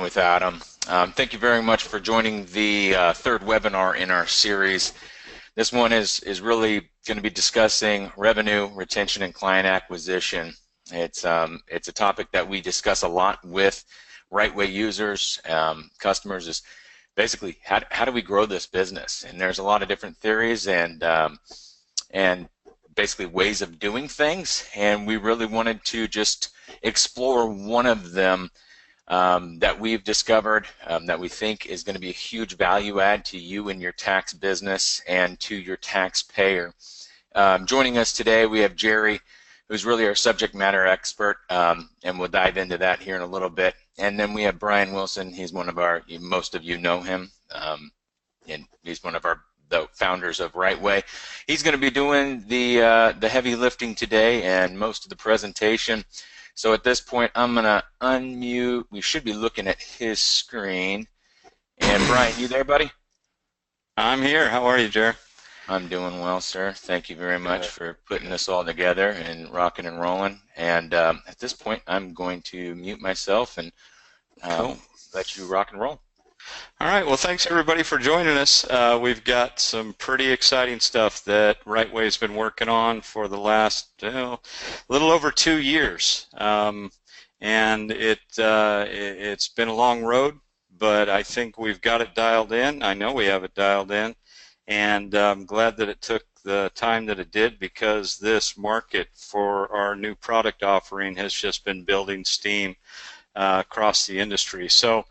with Adam. Thank you very much for joining the third webinar in our series. This one is really going to be discussing revenue, retention, and client acquisition. It's a topic that we discuss a lot with RightWay users, customers, is basically how do we grow this business? And there's a lot of different theories and basically ways of doing things, and we really wanted to just explore one of them that we've discovered that we think is going to be a huge value add to you and your tax business and to your taxpayer. Joining us today, we have Jerry, who's really our subject matter expert, and we'll dive into that here in a little bit. And then we have Brian Wilson. He's one of our, most of you know him, and he's one of the founders of RightWay. He's going to be doing the heavy lifting today and most of the presentation. So at this point, I'm going to unmute. We should be looking at his screen. And Brian, you there, buddy? I'm here. How are you, Jer? I'm doing well, sir. Thank you very much for putting this all together and rocking and rolling. And at this point, I'm going to mute myself and let you rock and roll. All right. Well, thanks everybody for joining us. We've got some pretty exciting stuff that RightWay's been working on for the last little over 2 years, and it's been a long road, but I think we've got it dialed in. I know we have it dialed in, and I'm glad that it took the time that it did, because this market for our new product offering has just been building steam across the industry. So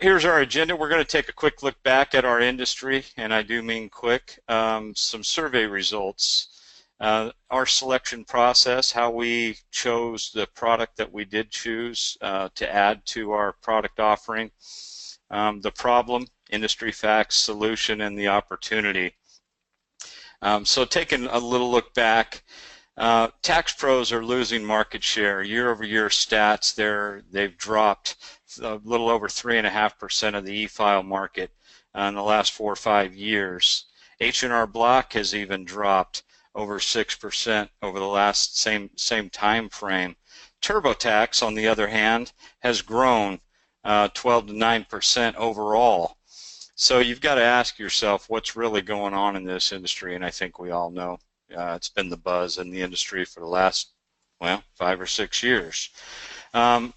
here's our agenda. We're going to take a quick look back at our industry, and I do mean quick. Some survey results, our selection process, how we chose the product that we did choose to add to our product offering, the problem, industry facts, solution, and the opportunity. So taking a little look back, tax pros are losing market share. Year-over-year stats, they've dropped a little over 3.5% of the e-file market in the last 4 or 5 years. H&R Block has even dropped over 6% over the last same time frame. TurboTax, on the other hand, has grown 12 to 9% overall. So you've got to ask yourself what's really going on in this industry, and I think we all know. It's been the buzz in the industry for the last, 5 or 6 years.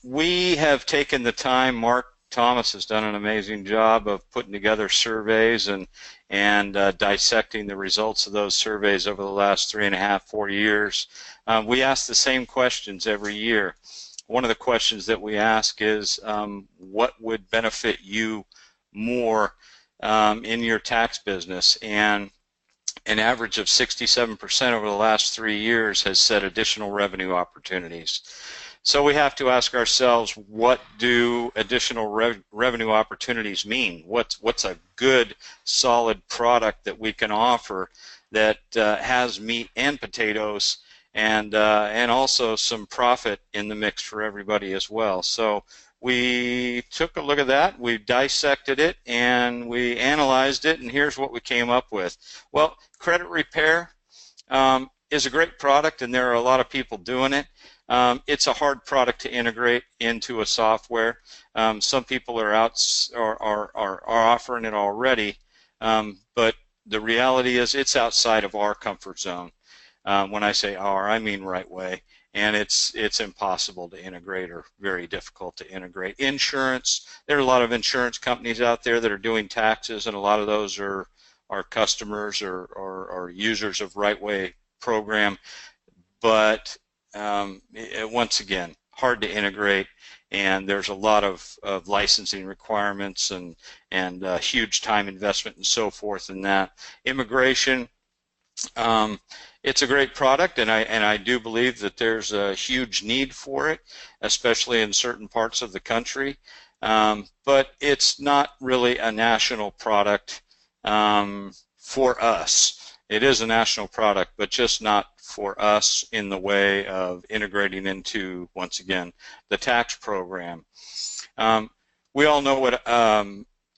We have taken the time. Mark Thomas has done an amazing job of putting together surveys and dissecting the results of those surveys over the last 3.5, 4 years. We ask the same questions every year. One of the questions that we ask is, what would benefit you more in your tax business? And an average of 67% over the last 3 years has said additional revenue opportunities. So we have to ask ourselves, what do additional revenue opportunities mean? What's a good, solid product that we can offer that has meat and potatoes, and also some profit in the mix for everybody as well? So we took a look at that, we dissected it, and we analyzed it, and here's what we came up with. Well, credit repair is a great product, and there are a lot of people doing it. It's a hard product to integrate into a software. Some people are offering it already, but the reality is it's outside of our comfort zone. When I say our, I mean RightWay. And it's impossible to integrate, or very difficult to integrate. Insurance, there are a lot of insurance companies out there that are doing taxes, and a lot of those are customers or users of RightWay program. But once again, hard to integrate, and there's a lot of licensing requirements and huge time investment and so forth in that. Immigration, it's a great product, and I do believe that there's a huge need for it, especially in certain parts of the country. But it's not really a national product for us. It is a national product, but just not for us in the way of integrating into, once again, the tax program. We all know what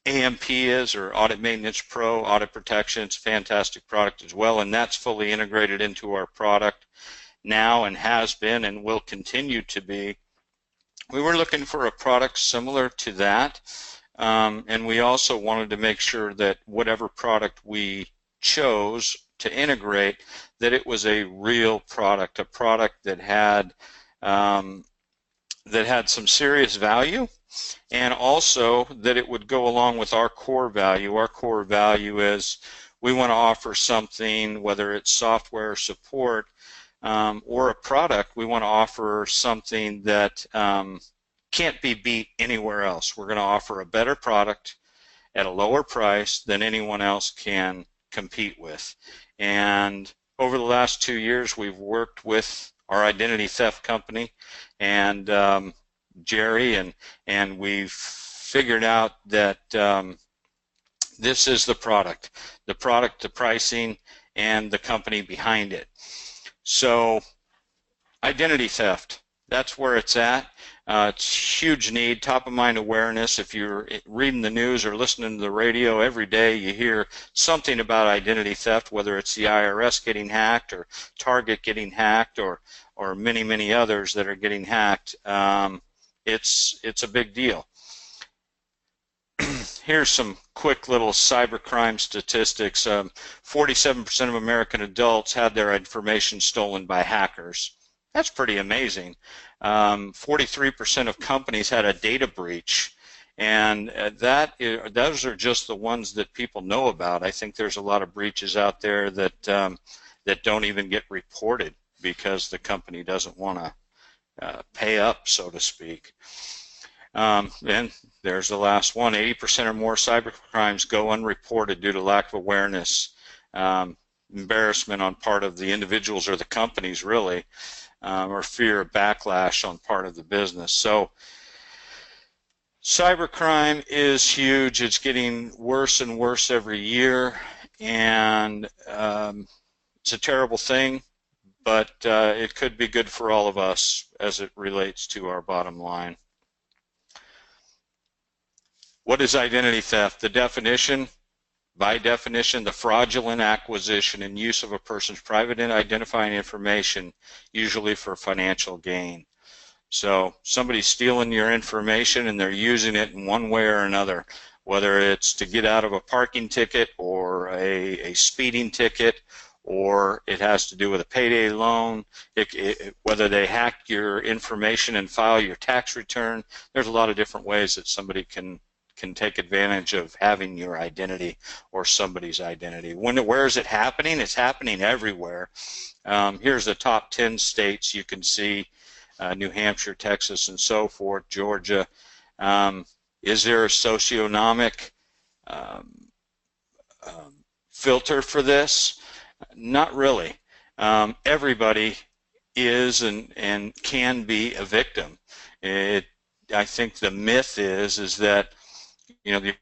AMP is, or Audit Maintenance Pro, Audit Protection. It's a fantastic product as well, and that's fully integrated into our product now, and has been and will continue to be. we were looking for a product similar to that, and we also wanted to make sure that whatever product we chose to integrate, that it was a real product, a product um, that had some serious value, and also that it would go along with our core value. Our core value is we want to offer something, whether it's software support or a product, we want to offer something that can't be beat anywhere else. We're going to offer a better product at a lower price than anyone else can compete with. And over the last 2 years, we've worked with our identity theft company and Jerry, and we've figured out that this is the product, the pricing, and the company behind it. So identity theft, that's where it's at. It's huge need, top of mind awareness. If you're reading the news or listening to the radio every day, you hear something about identity theft, whether it's the IRS getting hacked or Target getting hacked or many, many others that are getting hacked. It's a big deal. Here's some quick little cybercrime statistics. 47% of American adults had their information stolen by hackers. That's pretty amazing. 43% of companies had a data breach, and those are just the ones that people know about. I think there's a lot of breaches out there that that don't even get reported because the company doesn't want to pay up, so to speak. And there's the last one. 80% or more cybercrimes go unreported due to lack of awareness, embarrassment on part of the individuals or the companies, really, or fear of backlash on part of the business. So cybercrime is huge. It's getting worse and worse every year, and it's a terrible thing, but it could be good for all of us as it relates to our bottom line. What is identity theft? The definition, by definition, the fraudulent acquisition and use of a person's private and identifying information, usually for financial gain. So somebody's stealing your information and they're using it in one way or another, whether it's to get out of a parking ticket or a speeding ticket, or it has to do with a payday loan, whether they hack your information and file your tax return. There's a lot of different ways that somebody can take advantage of having your identity or somebody's identity. Where is it happening? It's happening everywhere. Here's the top 10 states. You can see New Hampshire, Texas, and so forth, Georgia. Is there a socioeconomic filter for this? Not really. Everybody is and can be a victim. I think the myth is that the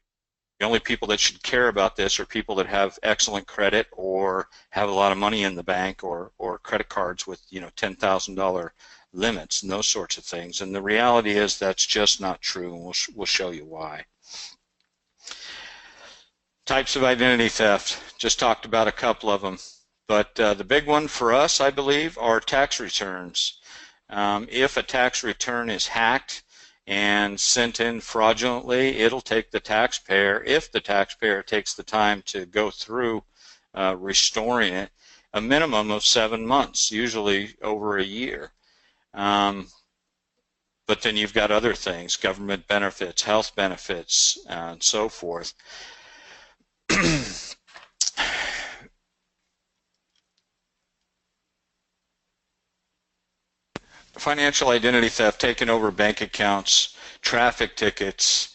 only people that should care about this are people that have excellent credit or have a lot of money in the bank or credit cards with $10,000 limits and those sorts of things. And the reality is that's just not true, and we'll show you why. Types of identity theft. Just talked about a couple of them. But the big one for us, I believe, are tax returns. If a tax return is hacked and sent in fraudulently, it'll take the taxpayer, if the taxpayer takes the time to go through restoring it, a minimum of 7 months, usually over a year. But then you've got other things, government benefits, health benefits, and so forth. Financial identity theft, taking over bank accounts, traffic tickets,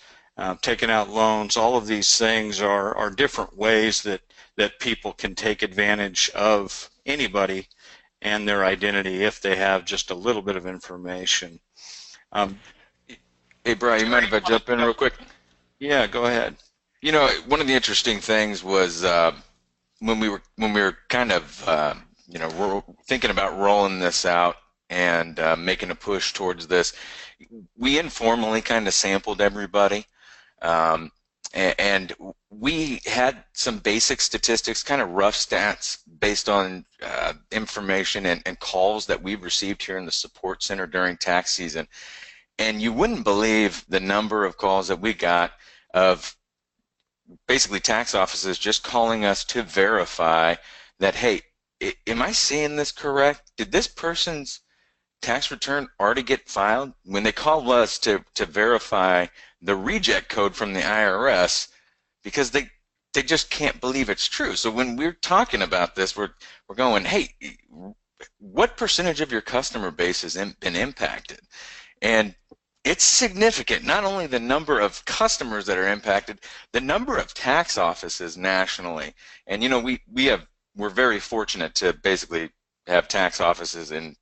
taking out loans, all of these things are different ways that people can take advantage of anybody and their identity if they have just a little bit of information. Hey, Brian, you mind if I jump in real quick? Yeah, go ahead. One of the interesting things was when we were kind of thinking about rolling this out and making a push towards this, we informally kind of sampled everybody, and we had some basic statistics, kind of rough stats based on information and calls that we've received here in the support center during tax season. And you wouldn't believe the number of calls that we got of basically tax offices just calling us to verify that, hey, am I seeing this correct? Did this person's tax return already get filed? When they call us to verify the reject code from the IRS, because they just can't believe it's true. So when we're talking about this, we're going, hey, what percentage of your customer base has been impacted? And it's significant, not only the number of customers that are impacted, the number of tax offices nationally. And you know, we're very fortunate to basically have tax offices in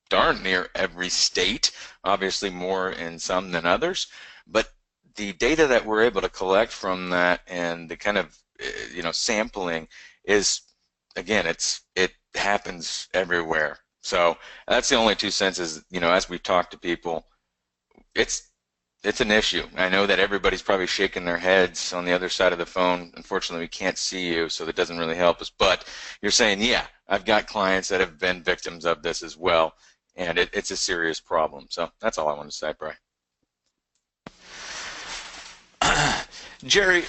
darn near every state, obviously more in some than others, but the data that we're able to collect from that and the kind of sampling is, again, it happens everywhere. So that's the only 2 cents is, as we talk to people, it's an issue. I know that everybody's probably shaking their heads on the other side of the phone. Unfortunately, we can't see you, so that doesn't really help us. But you're saying, yeah, I've got clients that have been victims of this as well, and it's a serious problem. So that's all I want to say, Brian. Jerry,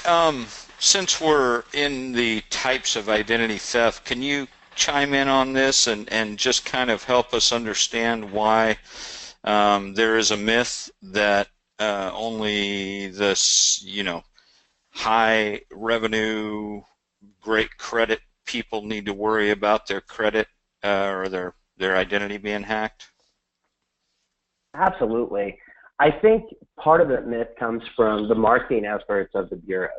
since we're in the types of identity theft, can you chime in on this and just kind of help us understand why there is a myth that only this, high revenue, great credit people need to worry about their credit or their identity being hacked? Absolutely. I think part of that myth comes from the marketing efforts of the bureaus.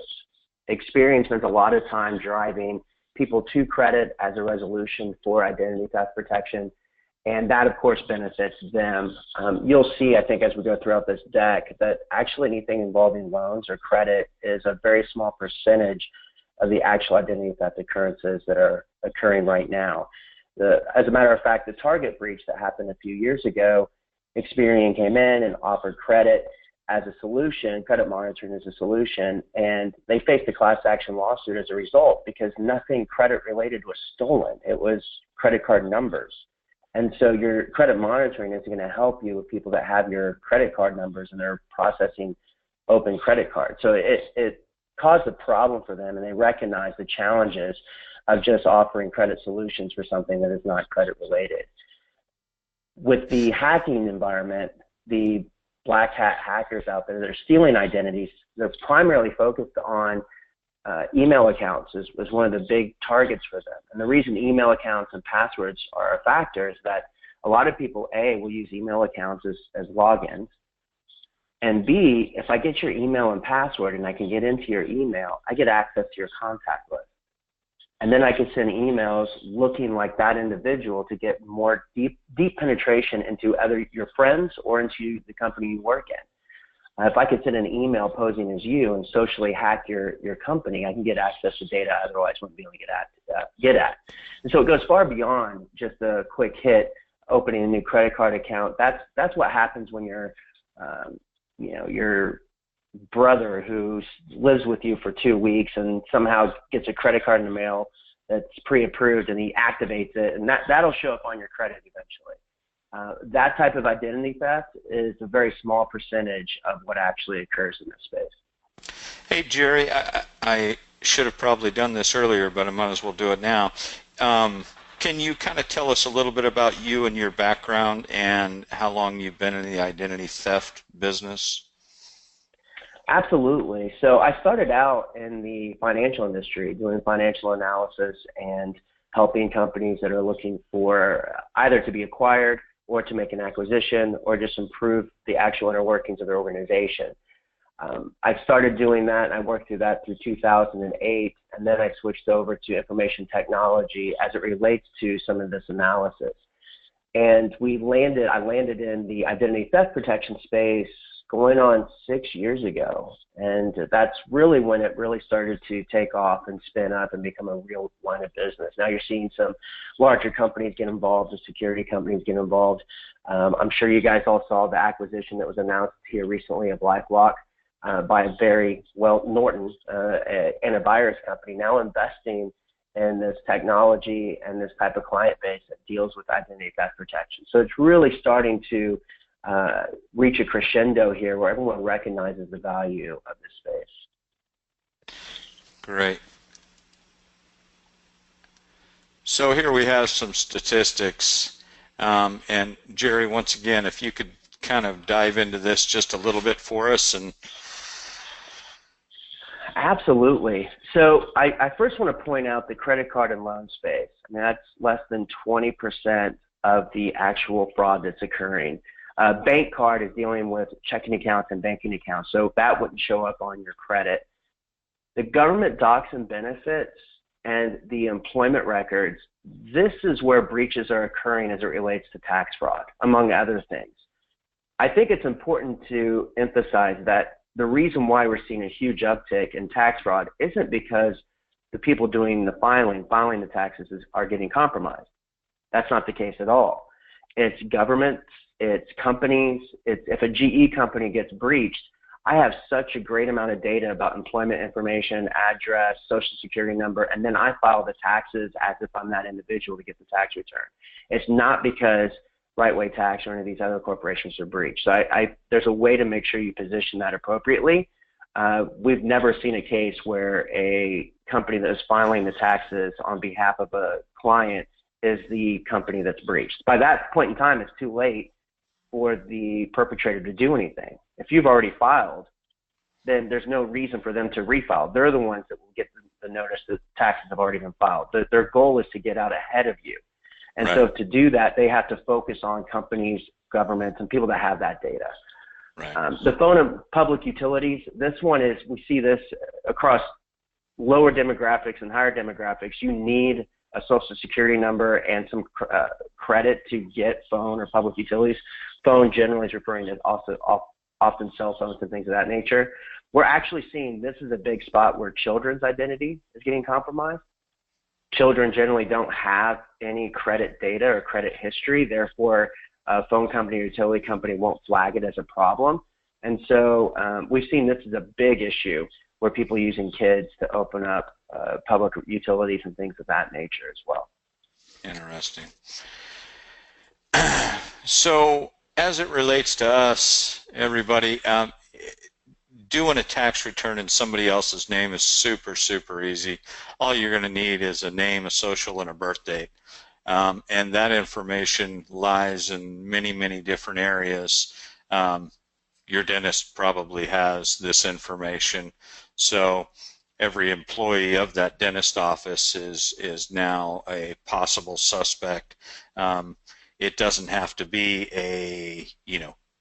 Experience spends a lot of time driving people to credit as a resolution for identity theft protection, and that, of course, benefits them. You'll see, I think, as we go throughout this deck, that actually anything involving loans or credit is a very small percentage of the actual identity theft occurrences that are occurring right now. As a matter of fact, the Target breach that happened a few years ago, Experian came in and offered credit as a solution, credit monitoring as a solution, and they faced a class action lawsuit as a result because nothing credit related was stolen. It was credit card numbers. And so your credit monitoring is going to help you with people that have your credit card numbers and they're processing open credit cards. So it caused a problem for them, and they recognize the challenges of just offering credit solutions for something that is not credit related. With the hacking environment, the black hat hackers out there that are stealing identities, they're primarily focused on email accounts is one of the big targets for them. And the reason email accounts and passwords are a factor is that a lot of people, A, will use email accounts as logins, and B, if I get your email and password and I can get into your email, I get access to your contact list. And then I can send emails looking like that individual to get more deep penetration into either your friends or into the company you work in. If I could send an email posing as you and socially hack your company, I can get access to data I otherwise wouldn't be able to get at. And so it goes far beyond just a quick hit, opening a new credit card account. That's what happens when your brother who lives with you for 2 weeks and somehow gets a credit card in the mail that's pre-approved and he activates it, and that'll show up on your credit eventually. That type of identity theft is a very small percentage of what actually occurs in this space. Hey, Jerry, I should have probably done this earlier, but I might as well do it now. Can you kind of tell us a little bit about you and your background and how long you've been in the identity theft business? Absolutely. So I started out in the financial industry doing financial analysis and helping companies that are looking for either to be acquired or to make an acquisition or just improve the actual inner workings of their organization. I started doing that. I worked through that through 2008, and then I switched over to information technology as it relates to some of this analysis. And I landed in the identity theft protection space going on 6 years ago. And that's really when it really started to take off and spin up and become a real line of business. Now you're seeing some larger companies get involved, the security companies get involved. I'm sure you guys all saw the acquisition that was announced here recently of LifeLock by Norton, a virus company, now investing in this technology and this type of client base that deals with identity theft protection. So it's really starting to reach a crescendo here where everyone recognizes the value of this space. Great. So here we have some statistics, and Jerry, once again, if you could kind of dive into this just a little bit for us. And absolutely. So I first want to point out the credit card and loan space. I mean, that's less than 20% of the actual fraud that's occurring. Bank card is dealing with checking accounts and banking accounts, so that wouldn't show up on your credit. The government docs and benefits and the employment records, this is where breaches are occurring as it relates to tax fraud, among other things. I think it's important to emphasize that the reason why we're seeing a huge uptick in tax fraud isn't because the people doing the filing the taxes are getting compromised. That's not the case at all. It's governments, it's companies, if a GE company gets breached, I have such a great amount of data about employment information, address, social security number, and then I file the taxes as if I'm that individual to get the tax return. It's not because Right Way Tax or any of these other corporations are breached. So there's a way to make sure you position that appropriately. We've never seen a case where a company that is filing the taxes on behalf of a client is the company that's breached. By that point in time, it's too late for the perpetrator to do anything. If you've already filed, then there's no reason for them to refile. They're the ones that will get the notice that taxes have already been filed. Their goal is to get out ahead of you. And right. So to do that, they have to focus on companies, governments, and people that have that data. Right. The phone and public utilities, this one is, we see this across lower demographics and higher demographics. You need a social security number and some credit to get phone or public utilities. Phone generally is referring to also often cell phones and things of that nature. We're actually seeing this is a big spot where children's identity is getting compromised. Children generally don't have any credit data or credit history, therefore a phone company or utility company won't flag it as a problem. And so we've seen this is a big issue where people are using kids to open up public utilities and things of that nature as well. Interesting. So as it relates to us, everybody, doing a tax return in somebody else's name is super, super easy. All you're going to need is a name, a social, and a birth date. And that information lies in many, many different areas. Your dentist probably has this information. So every employee of that dentist office is now a possible suspect. It doesn't have to be a,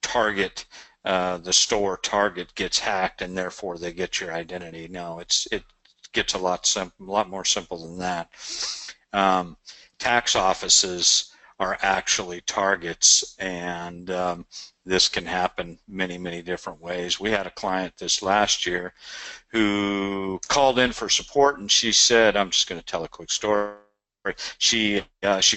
Target, the store Target gets hacked and therefore they get your identity. No, it gets a lot more simple than that. Tax offices are actually targets, and this can happen many, many different ways. We had a client this last year who called in for support, and she said, I'm just going to tell a quick story. She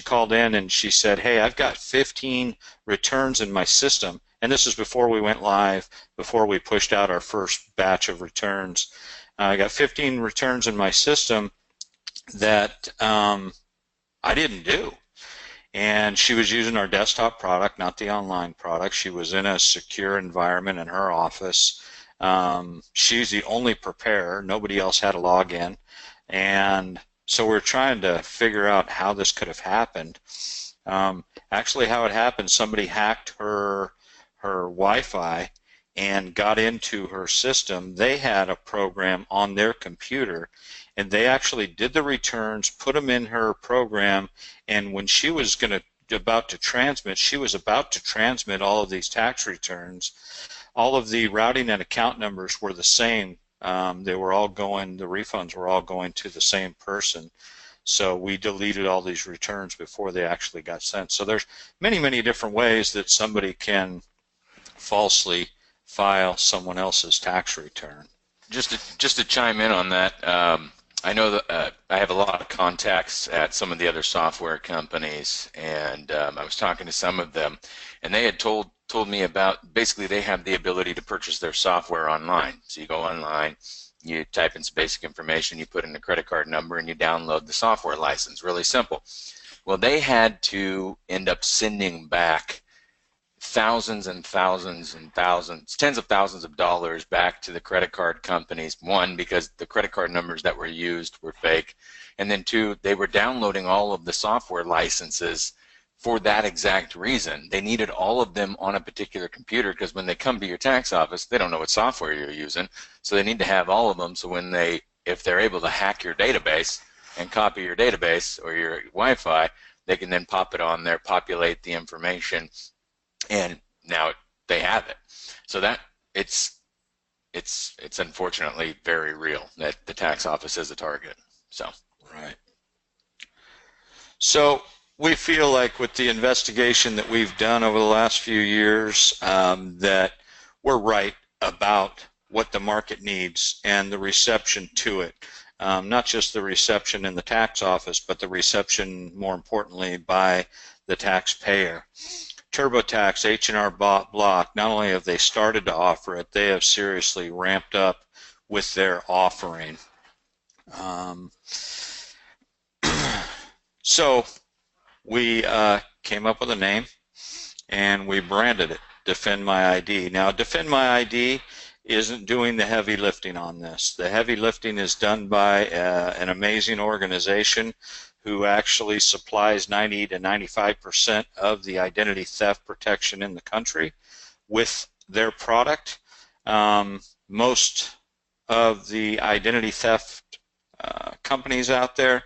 called in and she said, hey, I've got 15 returns in my system, and this is before we went live, before we pushed out our first batch of returns. I got 15 returns in my system that I didn't do. And she was using our desktop product, not the online product. She was in a secure environment in her office. She's the only preparer. Nobody else had a login. And so we're trying to figure out how this could have happened. Actually, how it happened, somebody hacked her Wi-Fi and got into her system. They had a program on their computer, and they actually did the returns, put them in her program, and when she was about to transmit all of these tax returns, all of the routing and account numbers were the same. The refunds were all going to the same person. So we deleted all these returns before they actually got sent. So there's many, many different ways that somebody can falsely file someone else's tax return. Just to chime in on that, I know that I have a lot of contacts at some of the other software companies, and I was talking to some of them, and they had told me about, basically they have the ability to purchase their software online. So you go online, you type in some basic information, you put in a credit card number, and you download the software license. Really simple. Well, they had to end up sending back thousands and thousands and thousands, tens of thousands of dollars back to the credit card companies. One, because the credit card numbers that were used were fake, and then two, they were downloading all of the software licenses for that exact reason. They needed all of them on a particular computer, because when they come to your tax office, they don't know what software you're using, so they need to have all of them, so when if they're able to hack your database and copy your database or your Wi-Fi, they can then pop it on there, populate the information, and now they have it. So that it's unfortunately very real that the tax office is a target. So right. So we feel like with the investigation that we've done over the last few years, that we're right about what the market needs and the reception to it. Not just the reception in the tax office, but the reception, more importantly, by the taxpayer. TurboTax, H&R Block, not only have they started to offer it, they have seriously ramped up with their offering. So we came up with a name and we branded it Defend MyID. Now, Defend MyID isn't doing the heavy lifting on this. The heavy lifting is done by an amazing organization who actually supplies 90 to 95% of the identity theft protection in the country with their product. Most of the identity theft companies out there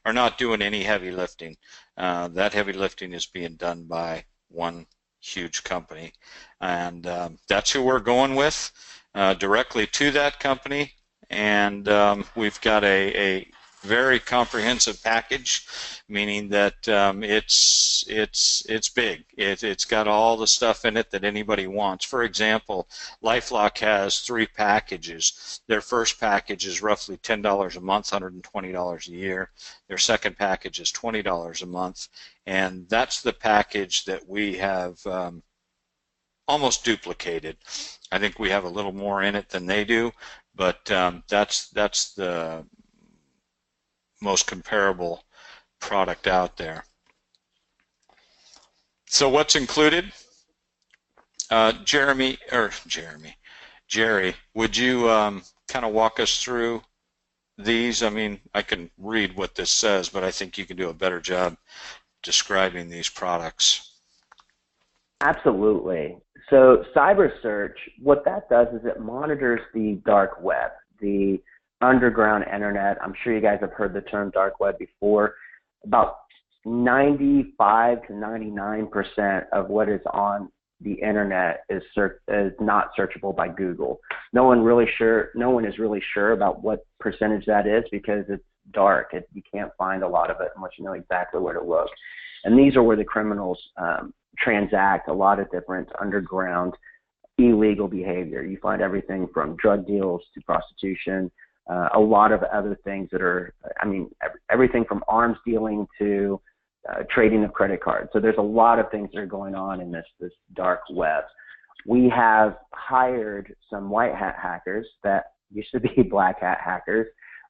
are not doing any heavy lifting. That heavy lifting is being done by one huge company, and that's who we're going with, directly to that company. And we've got a very comprehensive package, meaning that it's big. It's got all the stuff in it that anybody wants. For example, LifeLock has 3 packages. Their first package is roughly $10 a month, $120 a year. Their second package is $20 a month, and that's the package that we have almost duplicated. I think we have a little more in it than they do, but that's the most comparable product out there. So what's included? Jerry, would you kind of walk us through these? I mean, I can read what this says, but I think you can do a better job describing these products. Absolutely. So cyber search, what that does is it monitors the dark web, the underground internet. I'm sure you guys have heard the term dark web before. About 95 to 99% of what is on the internet is not searchable by Google. No one is really sure about what percentage that is, because it's dark. You can't find a lot of it unless you know exactly where to look. And these are where the criminals transact a lot of different underground illegal behavior. You find everything from drug deals to prostitution, a lot of other things that are, I mean, everything from arms dealing to trading of credit cards. So there's a lot of things that are going on in this dark web. We have hired some white hat hackers that used to be black hat hackers.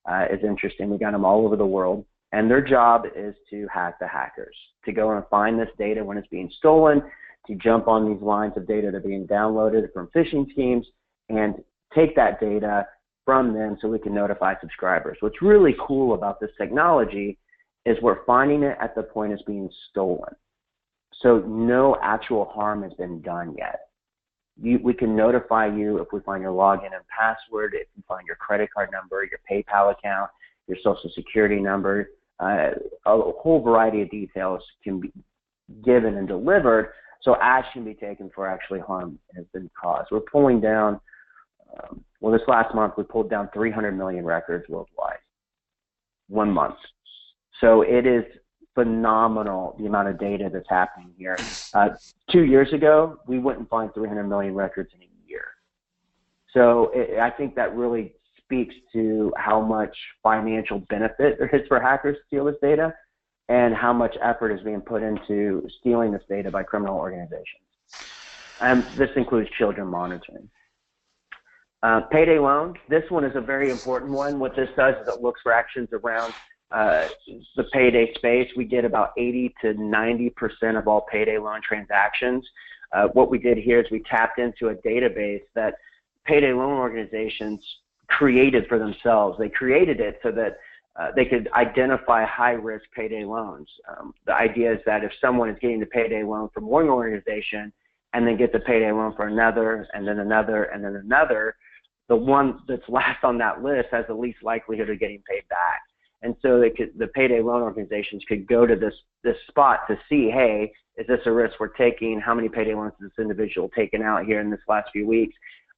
It's interesting. We got them all over the world, and their job is to hack the hackers, to go and find this data when it's being stolen, to jump on these lines of data that are being downloaded from phishing schemes, and take that data from them so we can notify subscribers. What's really cool about this technology is we're finding it at the point it's being stolen. So no actual harm has been done yet. We can notify you if we find your login and password, if we find your credit card number, your PayPal account, your social security number. A whole variety of details can be given and delivered, so action can be taken for actually harm has been caused. We're pulling down, well, this last month we pulled down 300 million records worldwide, 1 month. So it is phenomenal, the amount of data that's happening here. 2 years ago, we wouldn't find 300 million records in a year. So I think that really speaks to how much financial benefit there is for hackers to steal this data, and how much effort is being put into stealing this data by criminal organizations. And this includes children monitoring. Payday loan, this one is a very important one. What this does is it looks for actions around the payday space. We get about 80 to 90% of all payday loan transactions. What we did here is we tapped into a database that payday loan organizations created for themselves. They created it so that they could identify high-risk payday loans. The idea is that if someone is getting the payday loan from one organization and then gets a payday loan for another, and then another, and then another, the one that's last on that list has the least likelihood of getting paid back. And so the payday loan organizations could go to this spot to see, hey, is this a risk we're taking? How many payday loans has this individual taken out here in this last few weeks?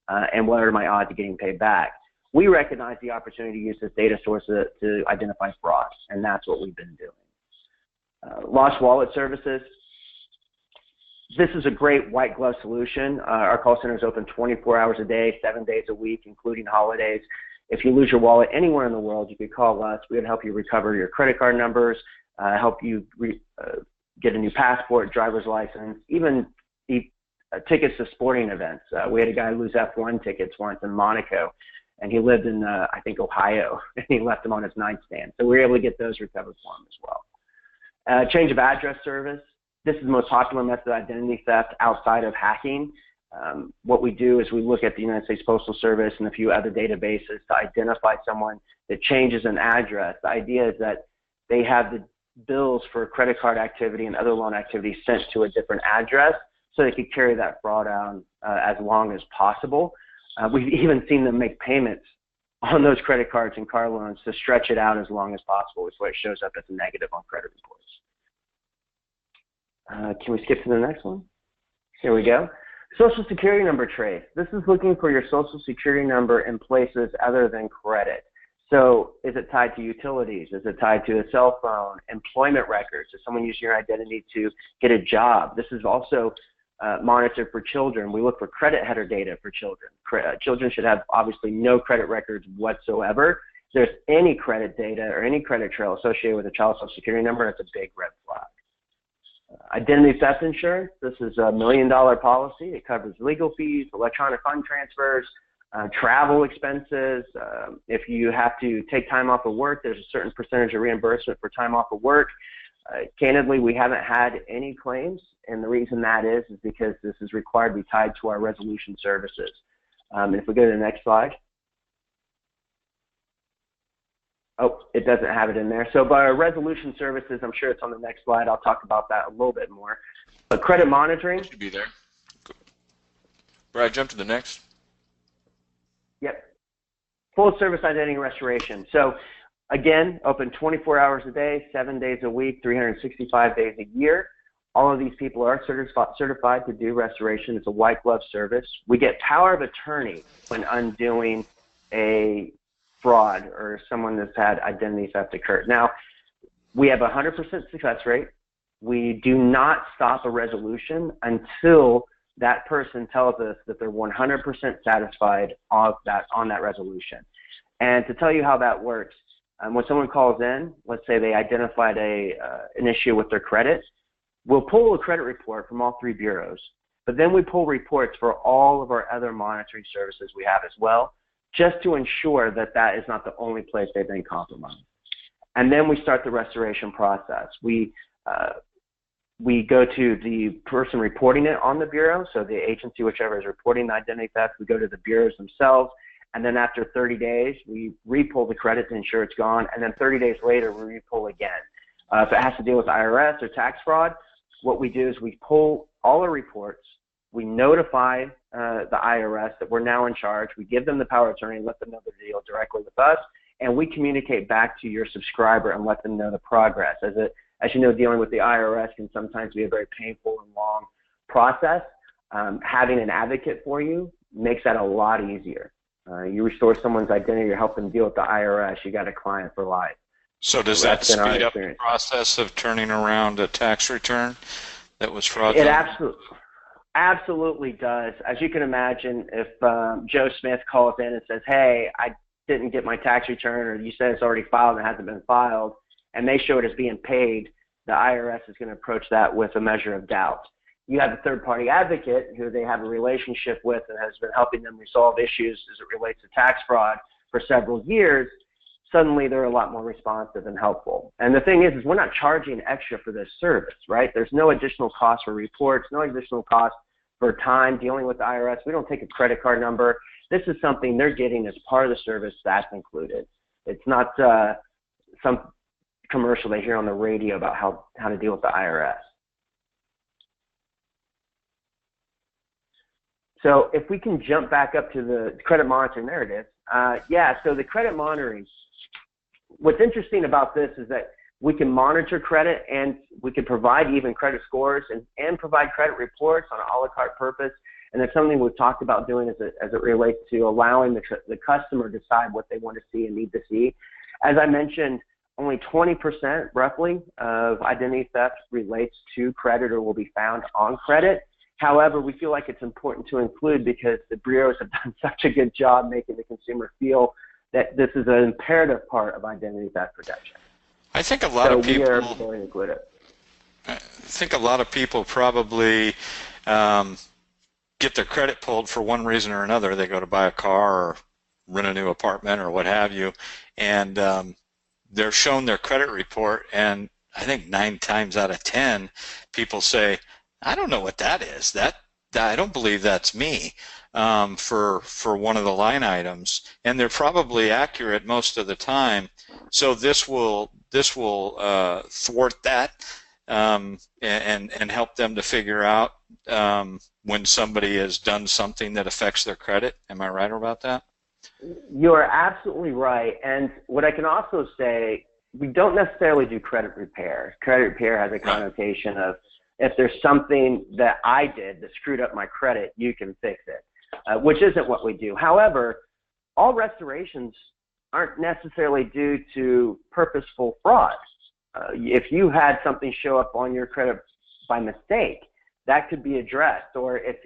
And what are my odds of getting paid back? We recognize the opportunity to use this data source to identify fraud, and that's what we've been doing. Lost wallet services. This is a great white glove solution. Our call center is open 24 hours a day, 7 days a week, including holidays. If you lose your wallet anywhere in the world, you could call us. We would help you recover your credit card numbers, help you get a new passport, driver's license, even tickets to sporting events. We had a guy lose F1 tickets once in Monaco, and he lived in, I think, Ohio, and he left them on his nightstand. So we were able to get those recovered for him as well. Change of address service. This is the most popular method of identity theft outside of hacking. What we do is we look at the United States Postal Service and a few other databases to identify someone that changes an address. The idea is that they have the bills for credit card activity and other loan activity sent to a different address so they could carry that fraud on as long as possible. We've even seen them make payments on those credit cards and car loans to stretch it out as long as possible, which is why it shows up as a negative on credit reports. Can we skip to the next one? Here we go. Social Security number trace. This is looking for your Social Security number in places other than credit. So is it tied to utilities? Is it tied to a cell phone? Employment records? Is someone using your identity to get a job? This is also monitored for children. We look for credit header data for children. Children should have obviously no credit records whatsoever. If there's any credit data or any credit trail associated with a child's Social Security number, it's a big red flag. Identity theft insurance. This is a $1 million policy. It covers legal fees, electronic fund transfers, travel expenses. If you have to take time off of work, there's a certain percentage of reimbursement for time off of work. Candidly, we haven't had any claims, and the reason that is because this is required to be tied to our resolution services. If we go to the next slide. Oh, it doesn't have it in there. So by our resolution services, I'm sure it's on the next slide. I'll talk about that a little bit more. But credit monitoring. Should be there. Brad, jump to the next. Yep. Full service identity restoration. So again, open 24 hours a day, 7 days a week, 365 days a year. All of these people are certified to do restoration. It's a white glove service. We get power of attorney when undoing a fraud or someone that's had identity theft occur. Now, we have a 100% success rate. We do not stop a resolution until that person tells us that they're 100% satisfied on that resolution. And to tell you how that works, when someone calls in, let's say they identified an issue with their credit, we'll pull a credit report from all three bureaus, but then we pull reports for all of our other monitoring services we have as well, just to ensure that that is not the only place they've been compromised. And then we start the restoration process. We go to the person reporting it on the bureau, so the agency, whichever is reporting the identity theft, we go to the bureaus themselves, and then after 30 days, we re-pull the credit to ensure it's gone, and then 30 days later, we re-pull again. If it has to deal with IRS or tax fraud, what we do is we pull all our reports, we notify the IRS that we're now in charge, we give them the power of attorney and let them know the deal directly with us, and we communicate back to your subscriber and let them know the progress. As you know, dealing with the IRS can sometimes be a very painful and long process. Having an advocate for you makes that a lot easier. You restore someone's identity, you help them deal with the IRS, you got a client for life. So does that speed up the process of turning around a tax return that was fraudulent? It absolutely does. As you can imagine, if Joe Smith calls in and says, hey, I didn't get my tax return, or you said it's already filed and it hasn't been filed, and they show it as being paid, the IRS is going to approach that with a measure of doubt. You have a third-party advocate who they have a relationship with and has been helping them resolve issues as it relates to tax fraud for several years. Suddenly they're a lot more responsive and helpful. And the thing is we're not charging extra for this service, right? There's no additional cost for reports, no additional cost for time dealing with the IRS. We don't take a credit card number. This is something they're getting as part of the service that's included. It's not some commercial they hear on the radio about how to deal with the IRS. So if we can jump back up to the credit monitoring, there it is. Yeah, so the credit monitoring, what's interesting about this is that we can monitor credit and we can provide even credit scores and provide credit reports on an a la carte purpose. And that's something we've talked about doing as it relates to allowing the customer to decide what they want to see and need to see. As I mentioned, only 20% roughly of identity theft relates to credit or will be found on credit. However, we feel like it's important to include because the bureaus have done such a good job making the consumer feel that this is an imperative part of identity theft protection. I think a lot of people. We are going to include it. I think a lot of people probably get their credit pulled for one reason or another. They go to buy a car or rent a new apartment or what have you, and they're shown their credit report, and I think 9 times out of 10 people say, I don't know what that is. That I don't believe that's me for one of the line items, and they're probably accurate most of the time. So this will thwart that and help them to figure out when somebody has done something that affects their credit. Am I right about that? You are absolutely right. And what I can also say, we don't necessarily do credit repair. Credit repair has a connotation of if there's something that I did that screwed up my credit, you can fix it, which isn't what we do. However, all restorations aren't necessarily due to purposeful fraud. If you had something show up on your credit by mistake, that could be addressed. Or if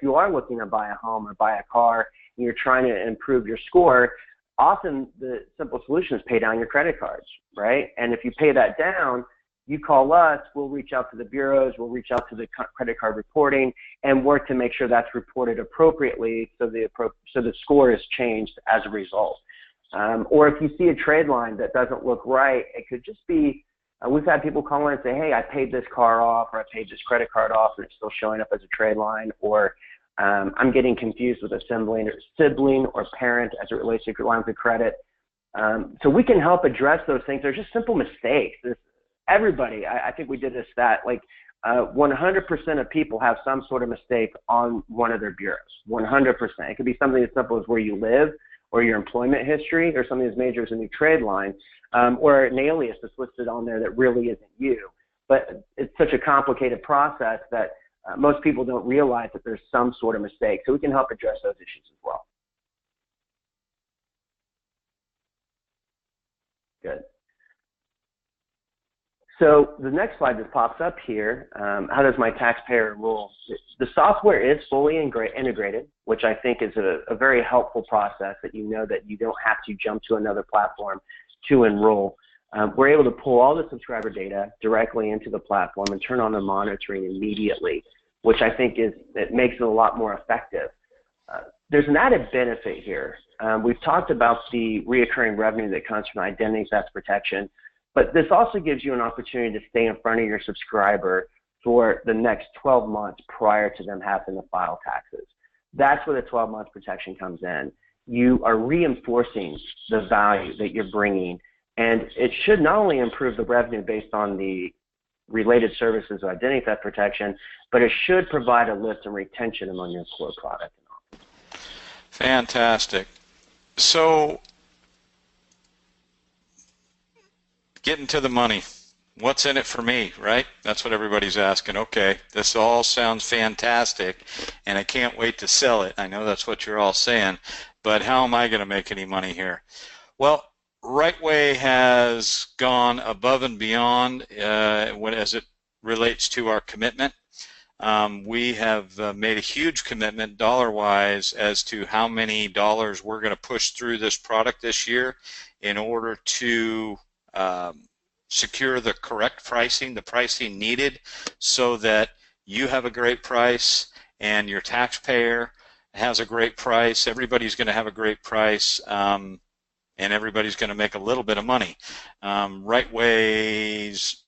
you are looking to buy a home or buy a car and you're trying to improve your score, often the simple solution is pay down your credit cards, right? And if you pay that down, you call us, we'll reach out to the bureaus, we'll reach out to the credit card reporting and work to make sure that's reported appropriately so the score is changed as a result. Or if you see a trade line that doesn't look right, it could just be, we've had people call in and say, hey, I paid this car off or I paid this credit card off and it's still showing up as a trade line, or I'm getting confused with a sibling or parent as it relates to lines of credit. So we can help address those things. They're just simple mistakes. Everybody, I think we did a stat, like 100% of people have some sort of mistake on one of their bureaus, 100%. It could be something as simple as where you live or your employment history, or something as major as a new trade line, or an alias that's listed on there that really isn't you. But it's such a complicated process that most people don't realize that there's some sort of mistake. So we can help address those issues as well. Good. So the next slide that pops up here, how does my taxpayer enroll? The software is fully integrated, which I think is a very helpful process, that you know that you don't have to jump to another platform to enroll. We're able to pull all the subscriber data directly into the platform and turn on the monitoring immediately, which I think it makes it a lot more effective. There's an added benefit here. We've talked about the reoccurring revenue that comes from identity theft protection, but this also gives you an opportunity to stay in front of your subscriber for the next 12 months prior to them having to file taxes. That's where the 12-month protection comes in. You are reinforcing the value that you're bringing, and it should not only improve the revenue based on the related services of identity theft protection, but it should provide a lift in retention among your core product. Fantastic. So, getting to the money. What's in it for me, right? That's what everybody's asking. Okay, this all sounds fantastic, and I can't wait to sell it. I know that's what you're all saying, but how am I going to make any money here? Well, RightWay has gone above and beyond as it relates to our commitment. We have made a huge commitment dollar-wise as to how many dollars we're going to push through this product this year in order to secure the correct pricing, the pricing needed, so that you have a great price and your taxpayer has a great price. Everybody's going to have a great price, and everybody's going to make a little bit of money. RightWay's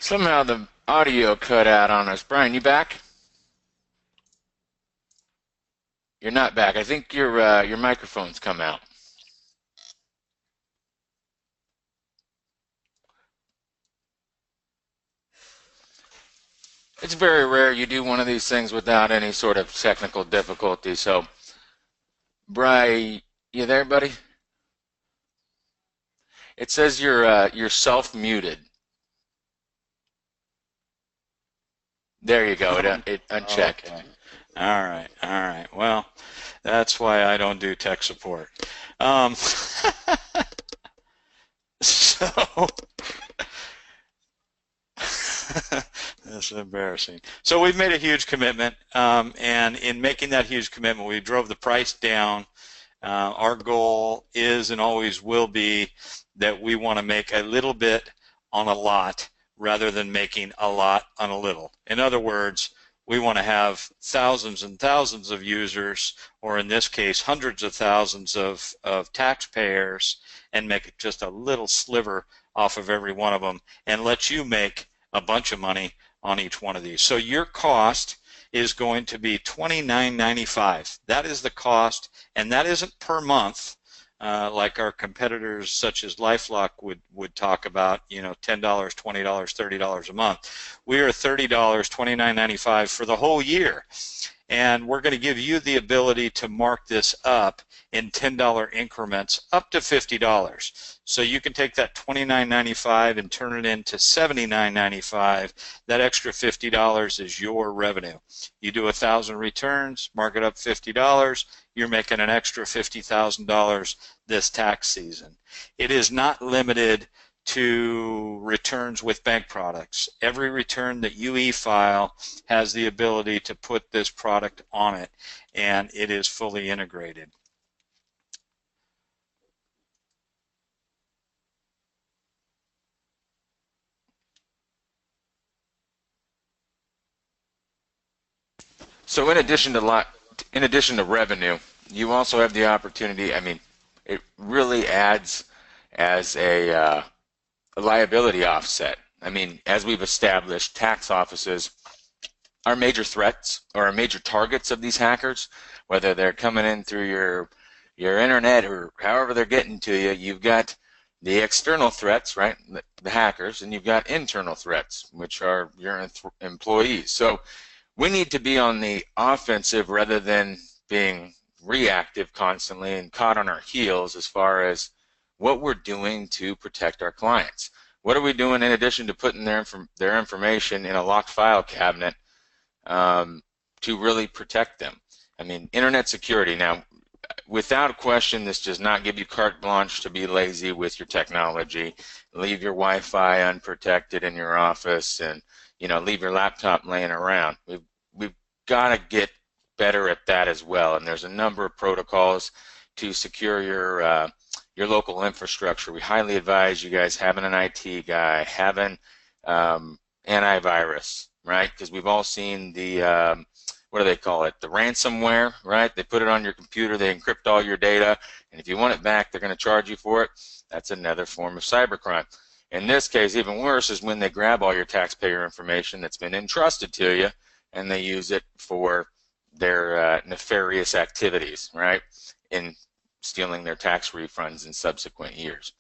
Somehow the audio cut out on us. Brian, you back? You're not back. I think your microphone's come out. It's very rare you do one of these things without any sort of technical difficulty. So, Brian, you there, buddy? It says you're self-muted. There you go. It unchecked. Okay. All right. Well, that's why I don't do tech support. So that's embarrassing. So we've made a huge commitment, and in making that huge commitment, we drove the price down. Our goal is and always will be that we want to make a little bit on a lot rather than making a lot on a little. In other words, we want to have thousands and thousands of users, or in this case, hundreds of thousands of taxpayers, and make it just a little sliver off of every one of them and let you make a bunch of money on each one of these. So your cost is going to be $29.95. That is the cost, and that isn't per month. Like our competitors such as LifeLock would talk about, $10, $20, $30 a month. We are $30, $29.95 for the whole year. And we're going to give you the ability to mark this up in $10 increments up to $50. So you can take that $29.95 and turn it into $79.95. That extra $50 is your revenue. You do 1,000 returns, mark it up $50, you're making an extra $50,000 this tax season. It is not limited to returns with bank products. Every return that you e-file has the ability to put this product on it, and it is fully integrated. So in addition to revenue, you also have the opportunity. I mean, it really adds as a liability offset. I mean, as we've established, tax offices are major threats or are major targets of these hackers, whether they're coming in through your internet or however they're getting to you. You've got the external threats, right, the hackers, and you've got internal threats, which are your employees. So we need to be on the offensive rather than being reactive constantly and caught on our heels as far as what we're doing to protect our clients. What are we doing in addition to putting their information in a locked file cabinet to really protect them? I mean, internet security. Now, without question, this does not give you carte blanche to be lazy with your technology. Leave your Wi-Fi unprotected in your office and leave your laptop laying around. We've got to get better at that as well, and there's a number of protocols to secure your local infrastructure. We highly advise you guys having an IT guy, having antivirus, right? Because we've all seen the what do they call it? The ransomware, right? They put it on your computer, they encrypt all your data, and if you want it back, they're going to charge you for it. That's another form of cybercrime. In this case, even worse is when they grab all your taxpayer information that's been entrusted to you and they use it for their nefarious activities, right, in stealing their tax refunds in subsequent years.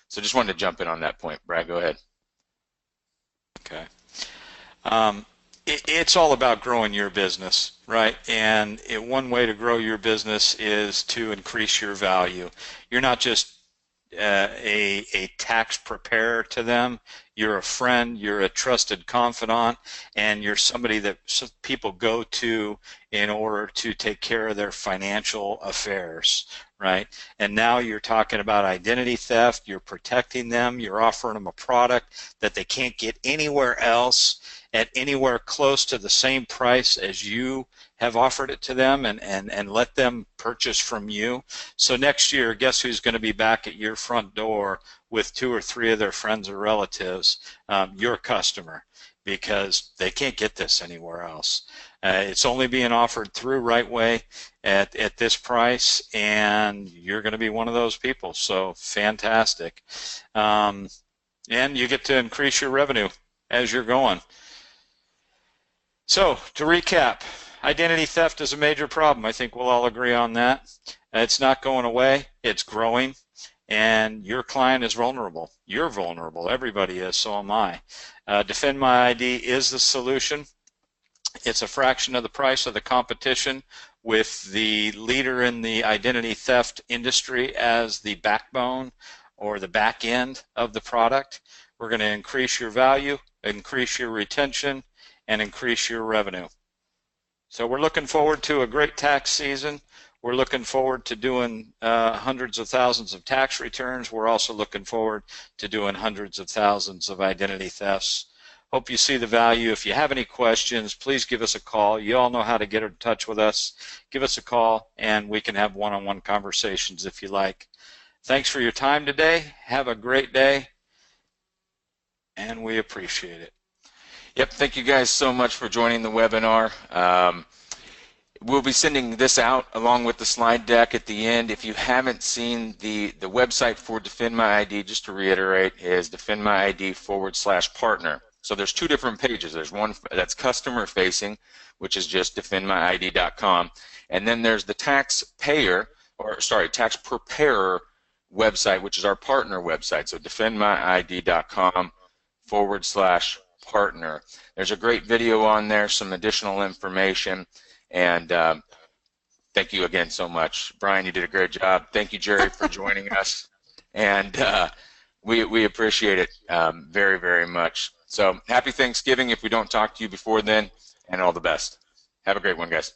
So just wanted to jump in on that point. Brad, go ahead. Okay. It's all about growing your business, right? And one way to grow your business is to increase your value. You're not just a tax preparer to them. You're a friend, you're a trusted confidant, and you're somebody that people go to in order to take care of their financial affairs, right? And now you're talking about identity theft, you're protecting them, you're offering them a product that they can't get anywhere else at anywhere close to the same price as you have offered it to them, and let them purchase from you. So next year, guess who's going to be back at your front door with 2 or 3 of their friends or relatives? Your customer, because they can't get this anywhere else. It's only being offered through RightWay at this price, and you're going to be one of those people. So fantastic. And you get to increase your revenue as you're going. So to recap, identity theft is a major problem. I think we'll all agree on that. It's not going away, it's growing, and your client is vulnerable. You're vulnerable, everybody is, so am I. Defend MyID is the solution. It's a fraction of the price of the competition, with the leader in the identity theft industry as the backbone or the back end of the product. We're going to increase your value, increase your retention, and increase your revenue. So we're looking forward to a great tax season. We're looking forward to doing hundreds of thousands of tax returns. We're also looking forward to doing hundreds of thousands of identity thefts. Hope you see the value. If you have any questions, please give us a call. You all know how to get in touch with us. Give us a call, and we can have one-on-one conversations if you like. Thanks for your time today. Have a great day, and we appreciate it. Yep, thank you guys so much for joining the webinar. We'll be sending this out along with the slide deck at the end. If you haven't seen the website for Defend MyID, just to reiterate, is defendmyid.com/partner. So there's two different pages. There's one that's customer facing, which is just defendmyid.com, and then there's the tax preparer website, which is our partner website. So defendmyid.com/partner. There's a great video on there, some additional information, and thank you again so much. Brian, you did a great job. Thank you, Jerry, for joining us, and we appreciate it very, very much. So happy Thanksgiving if we don't talk to you before then, and all the best. Have a great one, guys.